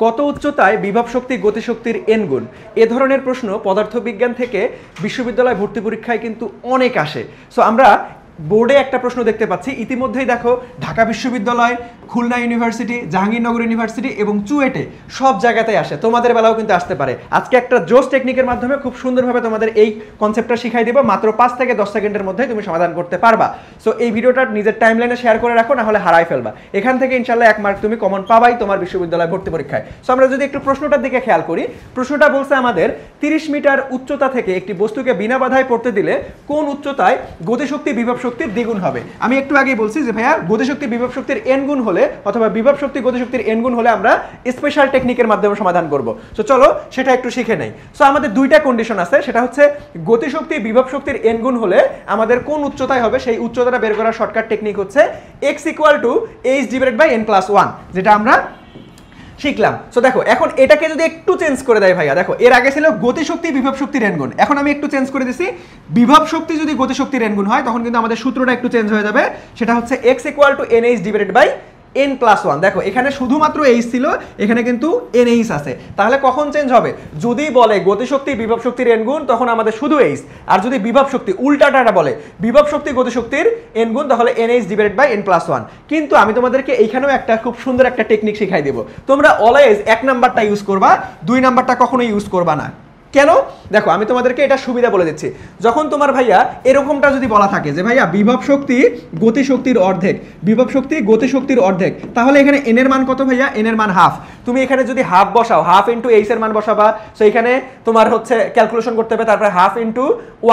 কত উচ্চতায় বিভব শক্তি গতিশক্তির n গুণ এ ধরনের প্রশ্ন পদার্থবিজ্ঞান থেকে বিশ্ববিদ্যালয় ভর্তি পরীক্ষায় কিন্তু অনেক আসে। সো আমরা বোর্ডে একটা প্রশ্ন দেখতে পাচ্ছি ইতিমধ্যেই, দেখো ঢাকা বিশ্ববিদ্যালয়, খুলনা ইউনিভার্সিটি, জাহাঙ্গীরনগর ইউনিভার্সিটি এবং চুয়েটে সব জায়গাতেই আসে, তোমাদের বেলাও কিন্তু আসতে পারে। আজকে একটা জোস টেকনিকের মাধ্যমে খুব সুন্দরভাবে তোমাদের এই কনসেপ্টটা শিখাই দেবো, মাত্র 5 থেকে 10 সেকেন্ডের মধ্যে তুমি সমাধান করতে পারবা। সো এই ভিডিওটা নিজের টাইমলাইনে শেয়ার করে রাখো, না হলে হারাই ফেলবা। এখান থেকে ইনশাল্লাহ 1 মার্ক তুমি কমন পাবাই তোমার বিশ্ববিদ্যালয় ভর্তি পরীক্ষায়। সো আমরা যদি একটু প্রশ্নটার দিকে খেয়াল করি, প্রশ্নটা বলছে আমাদের 30 মিটার উচ্চতা থেকে একটি বস্তুকে বিনা বাধায় পড়তে দিলে কোন উচ্চতায় গতিশক্তি বিভব শক্তির দ্বিগুণ হবে। আমি একটু আগেই বলছি যে ভাইয়া গতিশক্তি বিভব শক্তির n গুণ হলে অথবা বিভব শক্তি গতিশক্তির n গুণ হলে আমরা স্পেশাল টেকনিকের মাধ্যমে সমাধান করব। সো চলো সেটা একটু শিখে নেই। সো আমাদের দুইটা কন্ডিশন আছে, সেটা হচ্ছে গতিশক্তি বিভব শক্তির n গুণ হলে আমাদের কোন উচ্চতায় হবে, সেই উচ্চতাটা বের করার শর্টকাট টেকনিক হচ্ছে x = h/n+1, যেটা আমরা শিখলাম। সো দেখো এখন এটাকে যদি একটু চেঞ্জ করে দেয় ভাইয়া, দেখো এর আগে ছিল গতিশক্তি বিভব শক্তির n গুণ, এখন আমি একটু চেঞ্জ করে দিছি বিভব শক্তি যদি গতিশক্তির n গুণ হয় তখন কিন্তু আমাদের সূত্রটা একটু চেঞ্জ হয়ে যাবে, সেটা হচ্ছে x = nh/n+1। দেখো এখানে শুধুমাত্র h ছিল, এখানে কিন্তু nh আছে, তাহলে কখন চেঞ্জ হবে? যদি বলে গতিশক্তি বিভব শক্তির n গুণ তখন আমাদের শুধু h, আর যদি বিভব শক্তি উল্টাটা বলে বিভব শক্তি গতিশক্তির n গুণ তাহলে nh/n+1। কিন্তু আমি তোমাদেরকে এইখানেও একটা খুব সুন্দর একটা টেকনিক শিখাই দেব, তোমরা অলওয়েজ 1 নাম্বারটা ইউজ করবা, 2 নাম্বারটা কখনোই ইউজ করবা না। কেন? দেখো আমি তোমাদেরকে এটা সুবিধা বলে দিচ্ছি। যখন তোমার ভাইয়া এরকমটা যদি বলা থাকে যে ভাইয়া বিভব শক্তি গতিশক্তির অর্ধেক, বিভব শক্তি গতিশক্তির অর্ধেক, তাহলে এখানে n এর মান কত ভাইয়া? n এর মান হাফ। তুমি এখানে যদি হাফ বসাও, হাফ ইন্টু h এর মান বসাবা, সো এখানে তোমার হচ্ছে ক্যালকুলেশন করতে হবে, তারপরে হাফ ইন্টু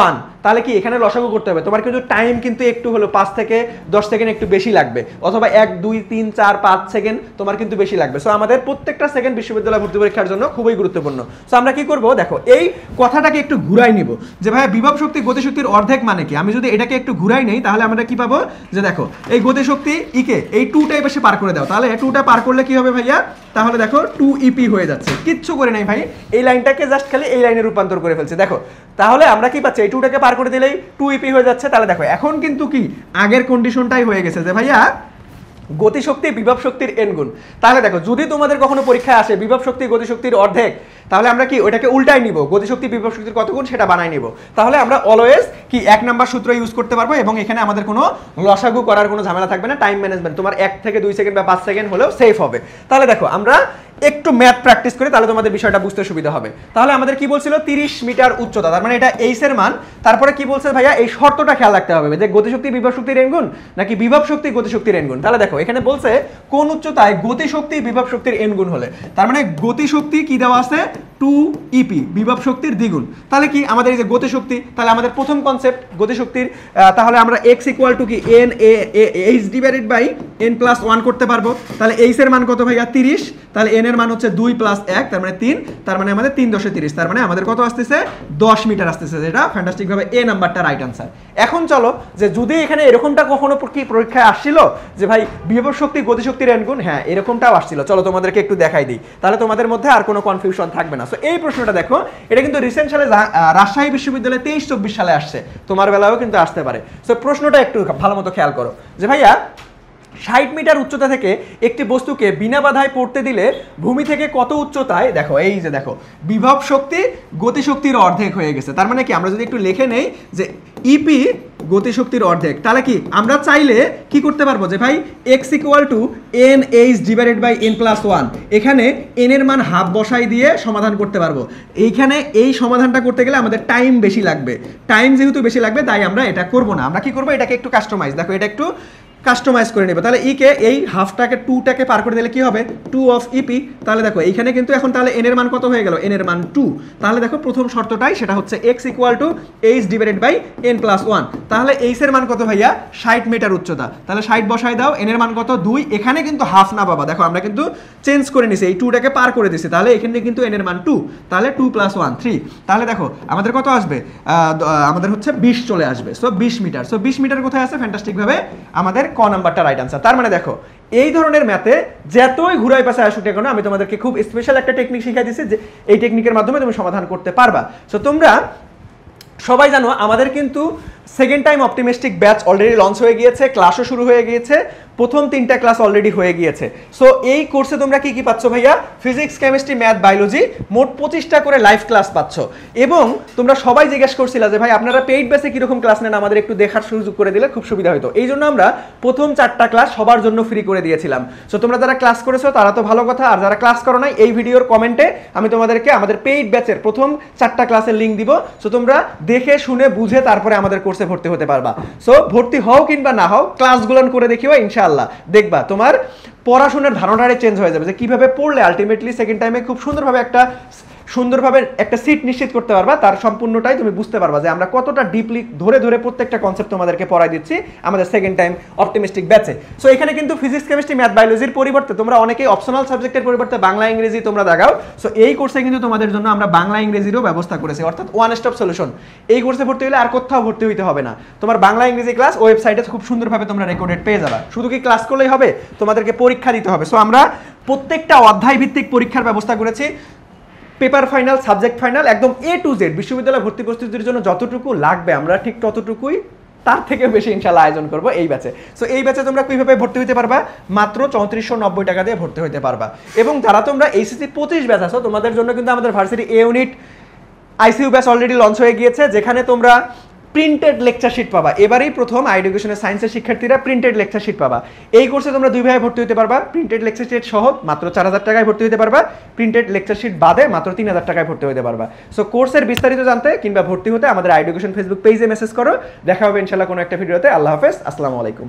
1, তাহলে কি এখানে লসাগু করতে হবে। তোমার কিন্তু টাইম কিন্তু একটু হলো 5 থেকে 10 সেকেন্ড একটু বেশি লাগবে, অথবা 1 2 3 4 5 সেকেন্ড তোমার কিন্তু বেশি লাগবে। সো আমাদের প্রত্যেকটা সেকেন্ড বিশ্ববিদ্যালয় ভর্তি পরীক্ষার জন্য খুবই গুরুত্বপূর্ণ। সো আমরা কি করব, দেখো এই কথাটাকে একটু ঘুরাই নিব যে ভাইয়া বিভব শক্তি গতিশক্তির অর্ধেক মানে কি। আমি যদি এটাকে একটু ঘুরাই নেই তাহলে আমরা কি পাবো, যে দেখো এই গতিশক্তি ইকে এই 2টাই বেশি পার করে দাও, তাহলে 2টা পার করলে কি হবে ভাইয়া? তাহলে দেখো 2ep হয়ে যাচ্ছে, কিচ্ছু করে নাই ভাই, এই লাইনটাকে জাস্ট খালি এই লাইনে রূপান্তর করে ফেলছে। দেখো তাহলে আমরা কি পাচ্ছি, এই 2টাকে পার করে দিলেই 2ep হয়ে যাচ্ছে। তাহলে দেখো এখন কিন্তু কি আগের কন্ডিশনটাই হয়ে গেছে যে ভাইয়া গতিশক্তি বিভব শক্তির n গুণ। তাহলে দেখো যদি তোমাদের কখনো পরীক্ষায় আসে বিভব শক্তি গতিশক্তির অর্ধেক, তাহলে আমরা কি ওইটাকে উল্টাই নিব, গতিশক্তি বিভব শক্তির কত গুণ সেটা বানাই নিব। তাহলে আমরা অলওয়েজ কি 1 নাম্বার সূত্র ইউজ করতে পারবো, এবং এখানে আমাদের কোনো লসাগু করার কোনো ঝামেলা থাকবে না। টাইম ম্যানেজমেন্ট তোমার 1 থেকে 2 সেকেন্ড বা 5 সেকেন্ড হলেও সেফ হবে। তাহলে দেখো আমরা একটু ম্যাথ প্র্যাকটিস করি, তাহলে তোমাদের বিষয়টা বুঝতে সুবিধা হবে। তাহলে আমাদের কি বলছিল 30 মিটার উচ্চতা, তার মানে এটা h এর মান। তারপরে কি বলছে ভাইয়া, এই শর্তটা খেয়াল রাখতে হবে যে গতিশক্তি বিভব শক্তির n গুণ নাকি বিভব শক্তি গতিশক্তির n গুণ। তাহলে দেখো এখানে বলছে কোন উচ্চতায় গতিশক্তি বিভব শক্তির n গুণ হলে, তার মানে গতিশক্তি কি দেওয়া আছে 2ep, বিভব শক্তির দ্বিগুণ। তাহলে কি আমাদের এই যে গতিশক্তি, তাহলে আমাদের প্রথম কনসেপ্ট গতিশক্তির, তাহলে আমরা x = কি h/n+1 করতে পারবো। তাহলে h এর মান কত ভাইয়া? 30, তাহলে n এর মান হচ্ছে 2 + 1 তার মানে 3, তার মানে আমাদের 3 × 10 = 30, তার মানে আমাদের কত আসতেছে 10 মিটার আসতেছে, যেটা ফ্যান্টাস্টিক ভাবে এ নাম্বারটা রাইট আনসার। এখন চলো যে যদি এখানে এরকমটা কখনো কি পরীক্ষায় আসছিল যে ভাই বিভব শক্তি গতিশক্তির n গুণ, হ্যাঁ এরকমটাও আসছিল, চলো তোমাদেরকে একটু দেখাই দিই, তাহলে তোমাদের মধ্যে আর কোনো কনফিউশন থাকবে না। সো এই প্রশ্নটা দেখো, এটা কিন্তু রিসেন্ট সালে রাজশাহী বিশ্ববিদ্যালয়ে 23-24 সালে আসছে, তোমার বেলায়ও কিন্তু আসতে পারে। সো প্রশ্নটা একটু ভালো মতো খেয়াল করো যে ভাইয়া 60 মিটার উচ্চতা থেকে একটি বস্তুকে বিনা বাধায় পড়তে দিলে ভূমি থেকে কত উচ্চতায়, দেখো এই যে দেখো বিভব শক্তি গতিশক্তির অর্ধেক হয়ে গেছে। তার মানে কি আমরা যদি একটু লিখে নেই যে ep গতিশক্তির অর্ধেক, তাহলে কি আমরা চাইলে কি করতে পারবো যে ভাই x = nh/n+1, এখানে n এর মান হাফ বসাই দিয়ে সমাধান করতে পারবো। এইখানে এই সমাধানটা করতে গেলে আমাদের টাইম বেশি লাগবে, টাইম যেহেতু বেশি লাগবে তাই আমরা এটা করব না। আমরা কি করব, এটাকে একটু কাস্টমাইজ, দেখো এটা একটু কাস্টমাইজ করে নেবে। তাহলে ই কে এই হাফটাকে 2টাকে পার করে দিলে কি হবে 2 তাহলে দেখো এইখানে কিন্তু এখন তাহলে n এর মান কত হয়ে গেল, n এর মান 2। তাহলে দেখো প্রথম শর্তটাই সেটা হচ্ছে x = h/n+1, তাহলে h এর মান কত ভাইয়া 60 মিটার উচ্চতা, তাহলে 60 বসাই দাও, n এর মান কত 2, এখানে কিন্তু হাফ না বাবা, দেখো আমরা কিন্তু চেঞ্জ করে নিছি, এই 2টাকে পার করে দিছি, তাহলে এখানে কিন্তু n এর মান 2, তাহলে 2 + 1 3, তাহলে দেখো আমাদের কত আসবে, আমাদের হচ্ছে 20 চলে আসবে। সো 20 মিটার, সো 20 মিটার কোথায় আছে, ফ্যান্টাস্টিক ভাবে আমাদের ক নাম্বারটা রাইট আনসার। তার মানে দেখো এই ধরনের ম্যাথে যতই ঘুরাই পাশে আসুক না কেন, আমি তোমাদেরকে খুব স্পেশাল একটা টেকনিক শিখাই দিয়েছি, যে এই টেকনিকের মাধ্যমে তুমি সমাধান করতে পারবা। সো তোমরা সবাই জানো আমাদের কিন্তু second time optimistic batch already launch হয়ে গিয়েছে, ক্লাসও শুরু হয়ে গিয়েছে। প্রথম 3টা ক্লাস অলরেডি হয়ে গিয়েছে। সো এই কোর্সে তোমরা কি কি পাচ্ছ ভাইয়া? ফিজিক্স, কেমিস্ট্রি, ম্যাথ, বায়োলজি মোট 25টা করে লাইভ ক্লাস পাচ্ছ। এবং তোমরা সবাই জিজ্ঞেস করছিলা যে ভাই আপনারা পেইড বেসে কিরকম ক্লাস নেন, আমাদের একটু দেখার সুযোগ করে দিলে খুব সুবিধা হতো। এই জন্য আমরা প্রথম 4টা ক্লাস সবার জন্য ফ্রি করে দিয়েছিলাম। সো তোমরা যারা ক্লাস করেছো তারা তো ভালো কথা, আর যারা ক্লাস করো নাই এই ভিডিওর কমেন্টে আমি তোমাদেরকে আমাদের পেইড ব্যাচের প্রথম 4টা ক্লাসের লিঙ্ক দিব। সো তোমরা দেখে শুনে বুঝে তারপরে আমাদের কোর্সে ভর্তি হতে পারবা। সো ভর্তি হও কিংবা না হও, ক্লাসগুলো করে দেখিও, ইনশাআল্লাহ দেখবা তোমার পড়াশোনার ধারণাটাই চেঞ্জ হয়ে যাবে, যে কিভাবে পড়লে আলটিমেটলি সেকেন্ড টাইমে খুব সুন্দরভাবে একটা সিট নিশ্চিত করতে পারবা। তার সম্পূর্ণটাই তুমি বুঝতে পারবা যে আমরা কতটা ডিপলি ধরে ধরে প্রত্যেকটা কনসেপ্ট তোমাদেরকে পড়াই দিচ্ছি আমাদের সেকেন্ড টাইম অপটিমিস্টিক ব্যাচে। সো এখানে কিন্তু ফিজিক্স, কেমিস্ট্রি, ম্যাথ, বায়োলজির পরিবর্তে তোমরা অনেকেই অপশনাল সাবজেক্টের পরিবর্তে বাংলা ইংরেজি তোমরা দেখাও। সো এই কোর্সে কিন্তু তোমাদের জন্য আমরা বাংলা ইংরেজিরও ব্যবস্থা করেছি, অর্থাৎ ওয়ান স্টপ সলিউশন। এই কোর্সে ভর্তি হলে আর কোথাও ভর্তি হইতে হবে না, তোমার বাংলা ইংরেজি ক্লাস ওয়েবসাইটে খুব সুন্দরভাবে তোমরা রেকর্ডেড পেয়ে যাবে। শুধু কি ক্লাস করলেই হবে? তোমাদেরকে পরীক্ষা দিতে হবে। সো আমরা প্রত্যেকটা অধ্যায় ভিত্তিক পরীক্ষার ব্যবস্থা করেছি, পেপার ফাইনাল, সাবজেক্ট ফাইনাল, একদম A to Z বিশ্ববিদ্যালয় ভর্তি প্রস্তুতির জন্য যতটুকু লাগবে আমরা ঠিক ততটুকুই, তার থেকে বেশি ইনশাআল্লাহ আয়োজন করব এই ব্যাচে। সো এই ব্যাচে তোমরা কিভাবে ভর্তি হতে পারবা? মাত্র 3490 টাকা দিয়ে ভর্তি হতে পারবা। এবং যারা তোমরা এইচএসসি 25 ব্যাচ আছো তোমাদের জন্য কিন্তু আমাদের ভার্সিটি এ unit ICU batch already launch হয়ে গিয়েছে, যেখানে তোমরা প্রিন্টেড লেকচার শিট পাবা। এবারেই প্রথম এডুকেশনের সায়েন্সের শিক্ষার্থীরা প্রিন্টেড লেকচার শিট পাবা। এই কোর্সে তোমরা 2 ভাবে ভর্তি হতে পারবা। প্রিন্টেড লেকচার শিট সহ মাত্র 4000 টাকায় ভর্তি হতে পারবা, প্রিন্টেড লেকচার শিট বাদে মাত্র 3000 টাকায় ভর্তি হতে পারবা। সো কোর্সের বিস্তারিত জানতে কিংবা ভর্তি হতে আমাদের এডুকেশন ফেসবুক পেজে মেসেজ করো। দেখা হবে ইনশাআল্লাহ কোনো একটা ভিডিওতে। আল্লাহ হাফেজ, আসসালামু আলাইকুম।